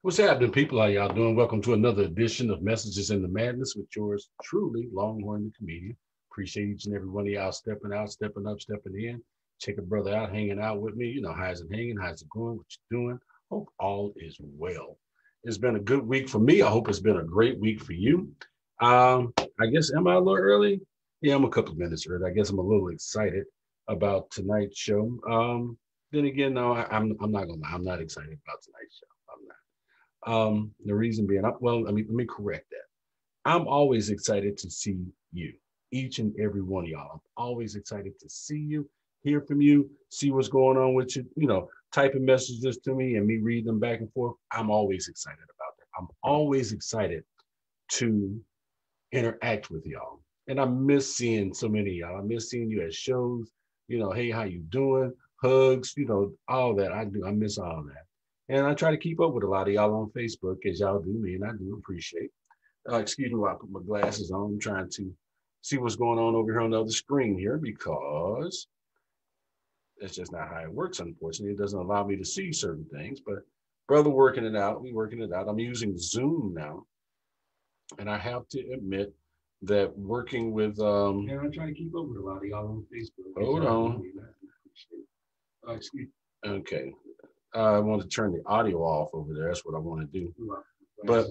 What's happening, people? How y'all doing? Welcome to another edition of Messages in the Madness with yours truly, Longhorn the Comedian. Appreciate each and every one of y'all stepping out, stepping up, stepping in. Check a brother out, hanging out with me. You know, how's it hanging? How's it going? What you doing? Hope all is well. It's been a good week for me. I hope it's been a great week for you. I guess, am I a little early? Yeah, I'm a couple of minutes early. I guess I'm a little excited about tonight's show. Then again, no, I'm not gonna lie. I'm not excited about tonight's show. I'm not. The reason being, well, let me correct that. I'm always excited to see you, each and every one of y'all. I'm always excited to see you, hear from you, see what's going on with you. Typing messages to me and me reading them back and forth. I'm always excited about that. I'm always excited to interact with y'all. And I miss seeing so many of y'all. I miss seeing you at shows. Hey, how you doing? Hugs, all that. I do. I miss all that. And I try to keep up with a lot of y'all on Facebook as y'all do me, and I do appreciate. Excuse me while I put my glasses on. I'm trying to see what's going on over here on the other screen here because that's just not how it works, unfortunately. It doesn't allow me to see certain things, but brother working it out. We working it out. I'm using Zoom now, and I have to admit that working with and I try to keep up with a lot of y'all on Facebook. Hold on. Excuse me. Okay. I want to turn the audio off over there. That's what I want to do. But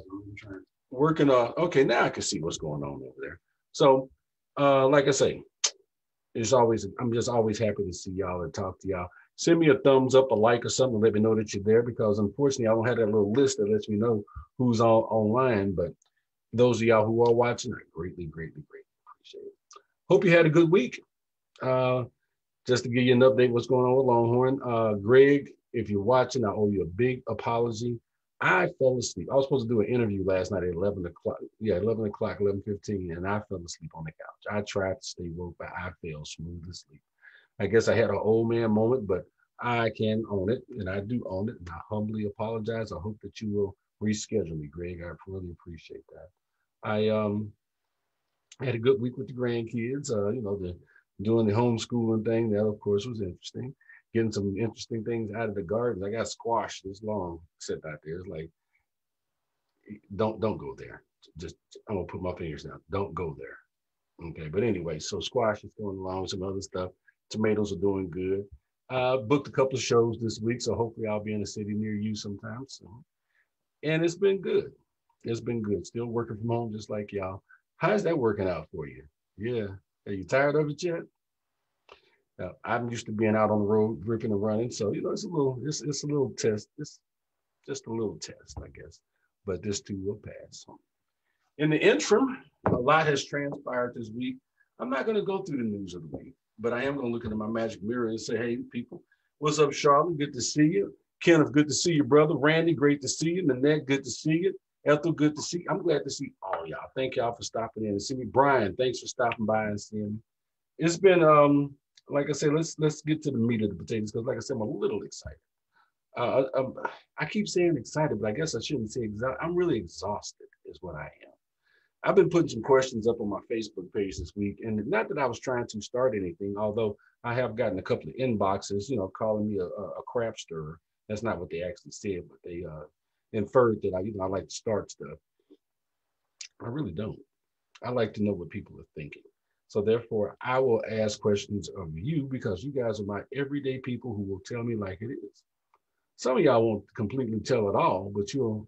working on, okay, now I can see what's going on over there. So, like I say, I'm just always happy to see y'all and talk to y'all. Send me a thumbs up, a like, or something. Let me know that you're there because unfortunately, I don't have that little list that lets me know who's all online. But those of y'all who are watching, I greatly, greatly, greatly appreciate it. Hope you had a good week. Uh, just to give you an update, what's going on with Longhorn. Greg, if you're watching, I owe you a big apology. I fell asleep. I was supposed to do an interview last night at 11 o'clock. Yeah, 11 o'clock, 11:15, and I fell asleep on the couch. I tried to stay woke, but I fell smooth asleep. I guess I had an old man moment, but I can own it, and I do own it, and I humbly apologize. I hope that you will reschedule me, Greg. I really appreciate that. I had a good week with the grandkids. The doing the homeschooling thing. That of course was interesting. Getting some interesting things out of the garden. I got squash this long sitting out there. It's like don't go there. Just I'm gonna put my fingers down. Don't go there. Okay. But anyway, so squash is going along with some other stuff. Tomatoes are doing good. Booked a couple of shows this week, so hopefully I'll be in a city near you sometime soon. And it's been good. It's been good. Still working from home just like y'all. How's that working out for you? Yeah. Are you tired of it yet? I'm used to being out on the road, ripping and running. So, it's a little test. It's just a little test, I guess. But this too will pass. In the interim, a lot has transpired this week. I'm not going to go through the news of the week, but I am going to look into my magic mirror and say, hey, people, what's up, Charlotte? Good to see you. Kenneth, good to see you, brother. Randy, great to see you. Nanette, good to see you. Ethel, good to see you. I'm glad to see all y'all. Thank y'all for stopping in and see me. Brian, thanks for stopping by and seeing me. It's been like I said, let's get to the meat of the potatoes because, like I said, I'm a little excited. I keep saying excited, but I guess I shouldn't say excited. I'm really exhausted, is what I am. I've been putting some questions up on my Facebook page this week, and not that I was trying to start anything, although I have gotten a couple of inboxes, calling me a crap stirrer. That's not what they actually said, but they inferred that I like to start stuff. I really don't. I like to know what people are thinking. So therefore, I will ask questions of you because you guys are my everyday people who will tell me like it is. Some of y'all won't completely tell it all, but you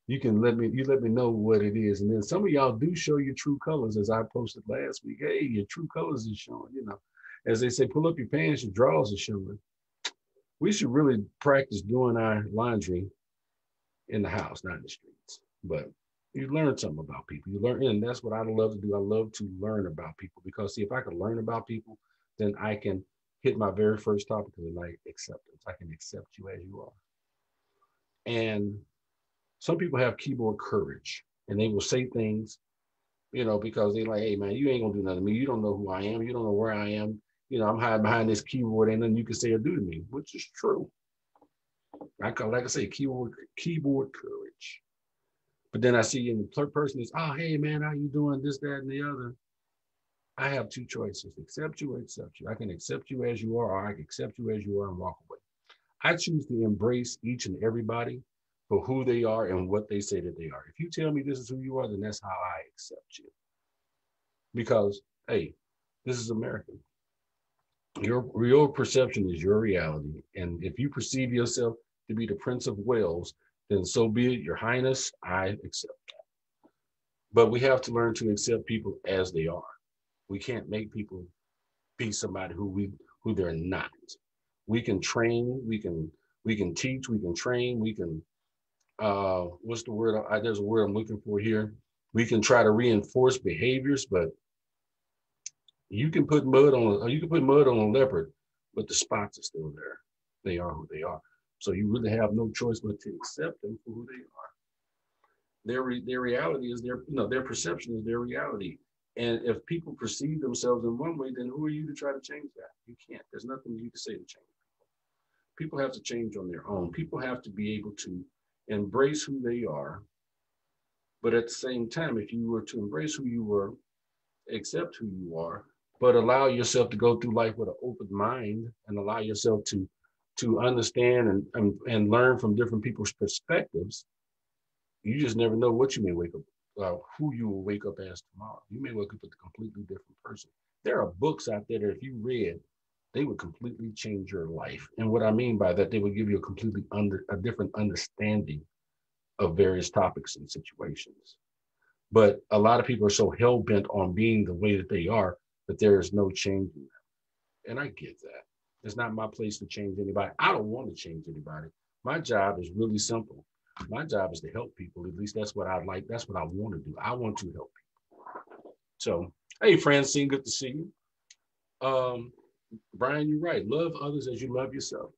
let me know what it is. And then some of y'all do show your true colors, as I posted last week. Hey, your true colors is showing, As they say, pull up your pants, your drawers are showing. We should really practice doing our laundry in the house, not in the streets. But you learn something about people. You learn, and that's what I love to do. I love to learn about people because see, if I can learn about people, then I can hit my very first topic of the night, acceptance. I can accept you as you are. And some people have keyboard courage and they will say things, because they're like, hey man, you ain't gonna do nothing to me. You don't know who I am. You don't know where I am. I'm hiding behind this keyboard. Ain't nothing you can say or do to me, which is true. Like I say, keyboard courage. But then I see in the third person is, oh, hey man, how you doing? This, that, and the other. I have two choices: accept you or accept you. I can accept you as you are, or I can accept you as you are and walk away. I choose to embrace each and everybody for who they are and what they say that they are. If you tell me this is who you are, then that's how I accept you. Because, hey, this is America. Your perception is your reality. And if you perceive yourself to be the Prince of Wales, then so be it, Your Highness, I accept that. But we have to learn to accept people as they are. We can't make people be somebody who they're not. We can train, we can teach, we can train, we can what's the word? There's a word I'm looking for here. We can try to reinforce behaviors, but you can put mud on a leopard, but the spots are still there. They are who they are. So you really have no choice but to accept them for who they are. Their reality is their perception is their reality. And if people perceive themselves in one way, then who are you to try to change that? You can't. There's nothing you can say to change people. People have to change on their own. People have to be able to embrace who they are. But at the same time, if you were to embrace who you were, accept who you are, but allow yourself to go through life with an open mind and allow yourself to understand and learn from different people's perspectives, you just never know what you may wake up, who you will wake up as tomorrow. You may wake up with a completely different person. There are books out there that if you read, they would completely change your life. And what I mean by that, they would give you a different understanding of various topics and situations. But a lot of people are so hell bent on being the way that they are that there is no change in them. And I get that. It's not my place to change anybody. I don't want to change anybody. My job is really simple. My job is to help people. At least that's what I like. That's what I want to do. I want to help people. So, hey, Francine, good to see you. Brian, you're right. Love others as you love yourself.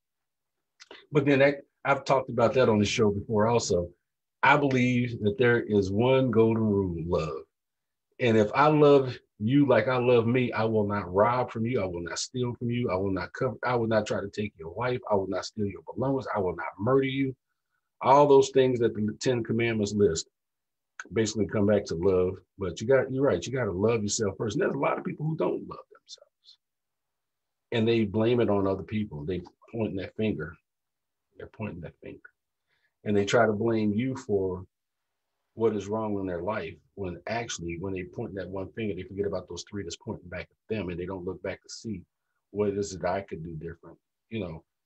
But then I've talked about that on the show before also. I believe that there is one golden rule, love. And if I love you like I love me, I will not rob from you. I will not steal from you. I will not try to take your wife. I will not steal your belongings. I will not murder you. All those things that the 10 Commandments list basically come back to love. But you're right. You got to love yourself first. And there's a lot of people who don't love themselves. And they blame it on other people. They point that finger. They're pointing that finger. And they try to blame you for what is wrong in their life when actually when they point that one finger, they forget about those three that's pointing back at them and they don't look back to see what is it I could do different.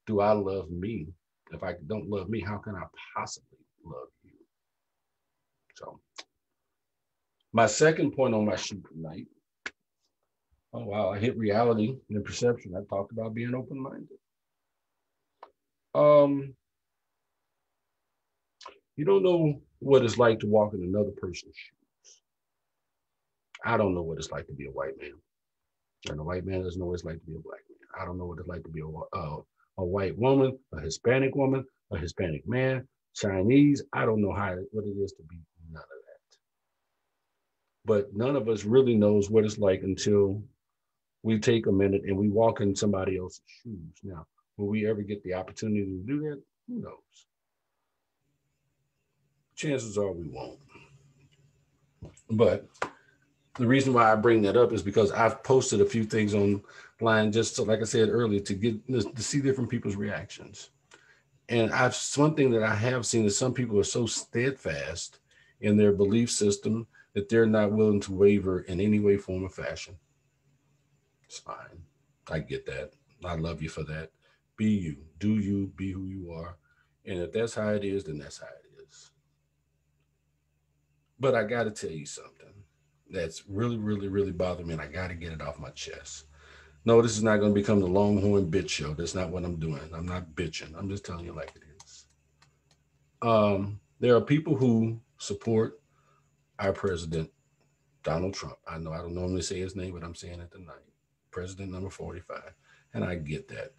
Do I love me? If I don't love me, how can I possibly love you? So my second point on my sheet tonight. Oh wow, I hit reality and perception. I talked about being open-minded. Um, you don't know what it's like to walk in another person's shoes. I don't know what it's like to be a white man. And a white man doesn't know what it's like to be a black man. I don't know what it's like to be a white woman, a Hispanic woman, a Hispanic man, Chinese. I don't know what it is to be none of that. But none of us really knows what it's like until we take a minute and we walk in somebody else's shoes. Now, will we ever get the opportunity to do that? Who knows? Chances are we won't. But the reason why I bring that up is because I've posted a few things online just so, like I said earlier, to see different people's reactions. And one thing that I have seen is some people are so steadfast in their belief system that they're not willing to waver in any way, form, or fashion. It's fine. I get that. I love you for that. Be you. Do you. Be who you are. And if that's how it is, then that's how it is. But I got to tell you something that's really, really, really bothering me, and I got to get it off my chest. No, this is not going to become the Longhorn bitch show. That's not what I'm doing. I'm not bitching. I'm just telling you like it is. There are people who support our president, Donald Trump. I know I don't normally say his name, but I'm saying it tonight. President number 45. And I get that.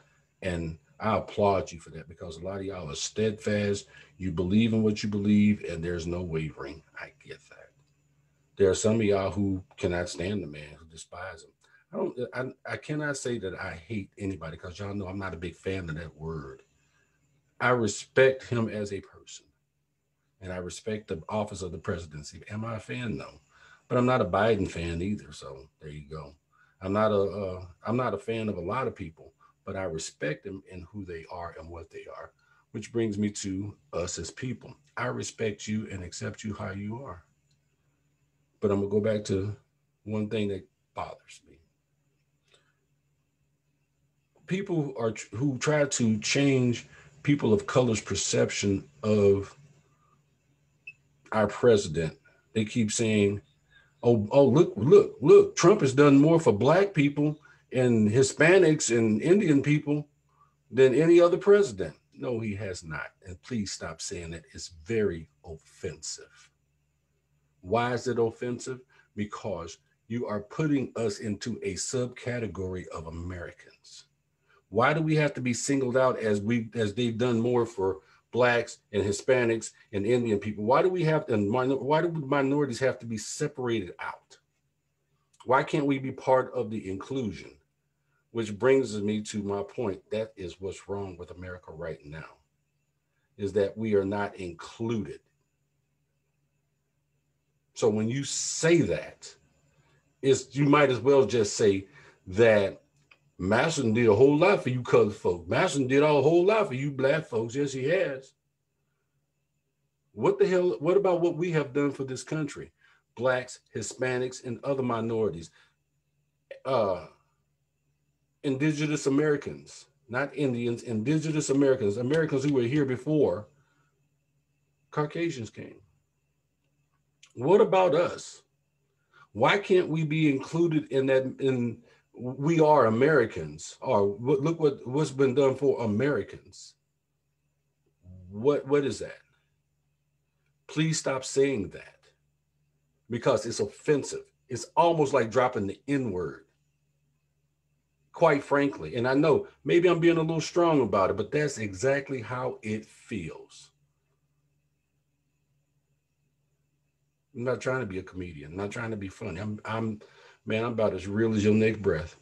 And I applaud you for that because a lot of y'all are steadfast. You believe in what you believe, and there's no wavering. I get that. There are some of y'all who cannot stand the man, who despise him. I cannot say that I hate anybody because y'all know I'm not a big fan of that word. I respect him as a person, and I respect the office of the presidency. Am I a fan? No, but I'm not a Biden fan either. So there you go. I'm not a fan of a lot of people, but I respect them in who they are and what they are, which brings me to us as people. I respect you and accept you how you are. But I'm going to go back to one thing that bothers me. People who try to change people of color's perception of our president. They keep saying, "Oh, look! Trump has done more for Black people and Hispanics and Indian people than any other president." No, he has not. And please stop saying that. It's very offensive. Why is it offensive? Because you are putting us into a subcategory of Americans. Why do we have to be singled out as they've done more for Blacks and Hispanics and Indian people? Why do we have and why do minorities have to be separated out? Why can't we be part of the inclusion? Which brings me to my point. That is what's wrong with America right now, is that we are not included. So when you say that, you might as well just say that Masson did a whole lot for you colored folks. Masson did a whole lot for you Black folks. Yes, he has. What the hell? What about what we have done for this country? Blacks, Hispanics, and other minorities. Uh, Indigenous Americans, not Indians, Indigenous Americans, Americans who were here before Caucasians came. What about us? Why can't we be included in that? In we are Americans, or look what's been done for Americans. What is that? Please stop saying that, because it's offensive. It's almost like dropping the N word. Quite frankly, and I know maybe I'm being a little strong about it, but that's exactly how it feels. I'm not trying to be a comedian. I'm not trying to be funny. Man, I'm about as real as your next breath.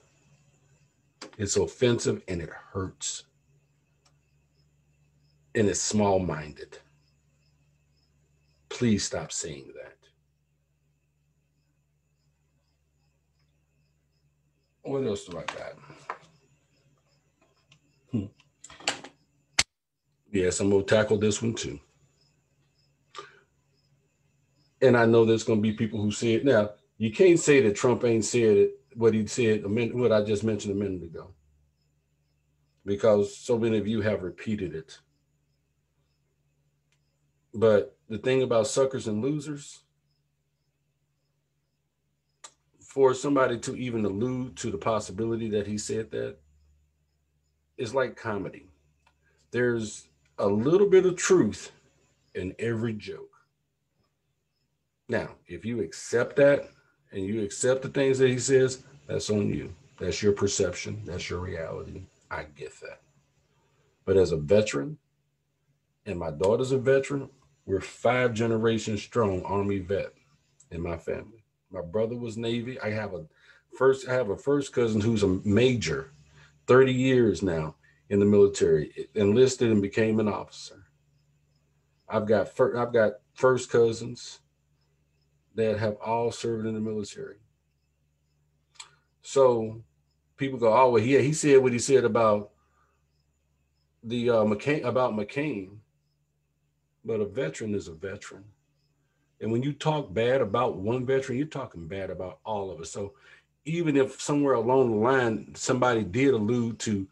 It's offensive and it hurts. And it's small minded. Please stop saying that. What else do I got? Yes, I'm going to tackle this one too. And I know there's going to be people who say it. Now, you can't say that Trump ain't said it, what he said, what I just mentioned a minute ago, because so many of you have repeated it. But the thing about suckers and losers, for somebody to even allude to the possibility that he said that, is like comedy. There's a little bit of truth in every joke. Now, if you accept that and you accept the things that he says, that's on you. That's your perception. That's your reality. I get that. But as a veteran, and my daughter's a veteran, we're 5 generations strong Army vet in my family. My brother was Navy. I have a first cousin who's a major, 30 years now in the military, enlisted and became an officer. I've got first cousins that have all served in the military. So people go, oh well, yeah, he said what he said about the McCain, but a veteran is a veteran. And when you talk bad about one veteran, you're talking bad about all of us. So even if somewhere along the line somebody did allude to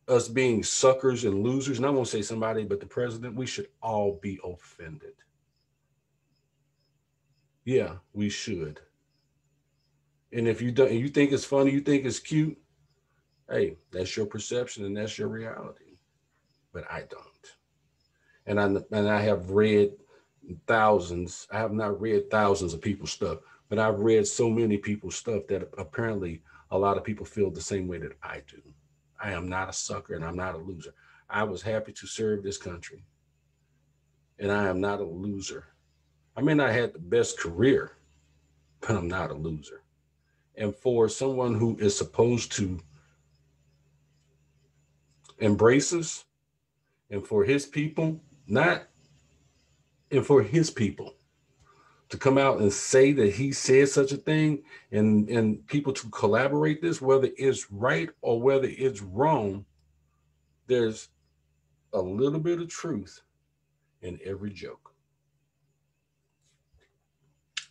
us being suckers and losers, and I won't say somebody, but the president, we should all be offended. Yeah, we should. And if you don't, you think it's funny, you think it's cute, hey, that's your perception and that's your reality. But I don't. And I have read thousands. I have not read thousands of people's stuff, but I've read so many people's stuff that apparently a lot of people feel the same way that I do. I am not a sucker and I'm not a loser. I was happy to serve this country, and I am not a loser. I may not have the best career, but I'm not a loser. And for someone who is supposed to embrace us, and for his people, not, and for his people to come out and say that he said such a thing, and people to collaborate this, whether it's right or whether it's wrong, there's a little bit of truth in every joke.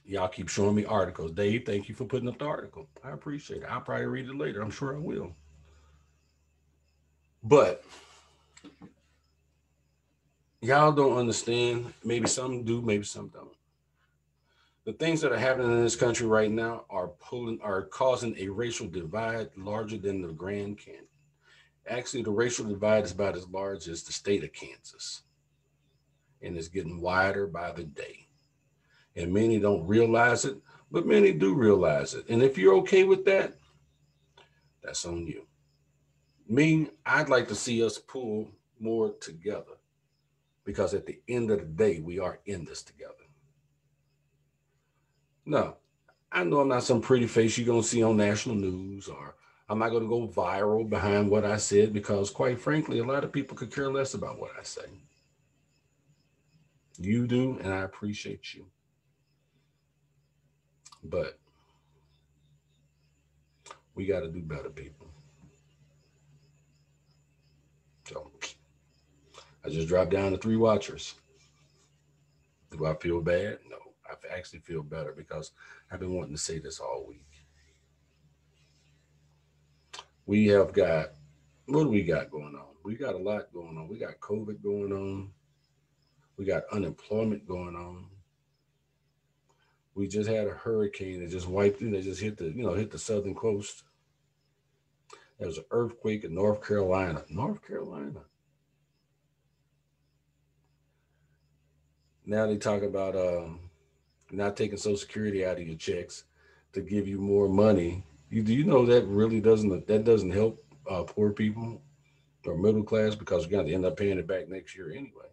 Y'all keep showing me articles. Dave, thank you for putting up the article. I appreciate it. I'll probably read it later. I'm sure I will. But y'all don't understand. Maybe some do, maybe some don't. The things that are happening in this country right now are causing a racial divide larger than the Grand Canyon. Actually, the racial divide is about as large as the state of Kansas, and it's getting wider by the day. And many don't realize it, but many do realize it. And if you're okay with that, that's on you. Me, I'd like to see us pull more together because at the end of the day, we are in this together. No, I know I'm not some pretty face you're going to see on national news, or I'm not going to go viral behind what I said because, quite frankly, a lot of people could care less about what I say. You do, and I appreciate you. But we got to do better, people. So I just dropped down to 3 watchers. Do I feel bad? No, I actually feel better because I've been wanting to say this all week. We have got, what do we got going on? We got a lot going on. We got COVID going on. We got unemployment going on. We just had a hurricane that just wiped, that just hit hit the southern coast. There was an earthquake in North Carolina. North Carolina. Now they talk about not taking Social Security out of your checks to give you more money. Do you know that really doesn't help poor people or middle class because we're going to end up paying it back next year anyway.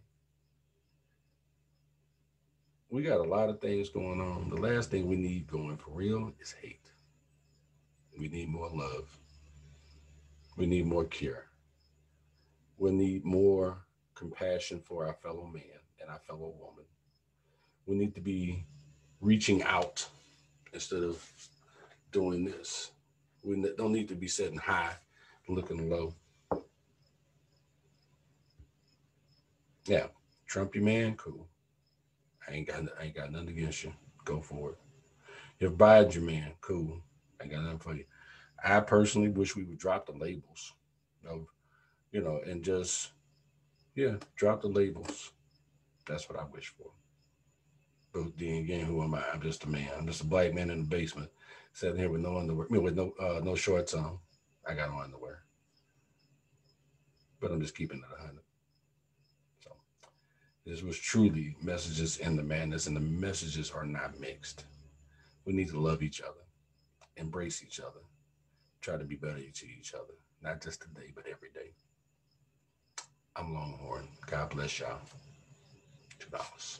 We got a lot of things going on. The last thing we need going for real is hate. We need more love. We need more care. We need more compassion for our fellow man and our fellow woman. We need to be reaching out instead of doing this. We don't need to be sitting high, looking low. Yeah, Trump, your man, cool. I ain't got nothing against you. Go for it. If Biden's your man, cool. I ain't got nothing for you. I personally wish we would drop the labels, of, and just drop the labels. That's what I wish for. But then again, who am I? I'm just a man. I'm just a black man in the basement, sitting here with no underwear, with no shorts on. I got no underwear, but I'm just keeping it 100. So this was truly messages in the madness, and the messages are not mixed. We need to love each other, embrace each other, try to be better to each other, not just today, but every day. I'm Longhorn. God bless y'all. $2.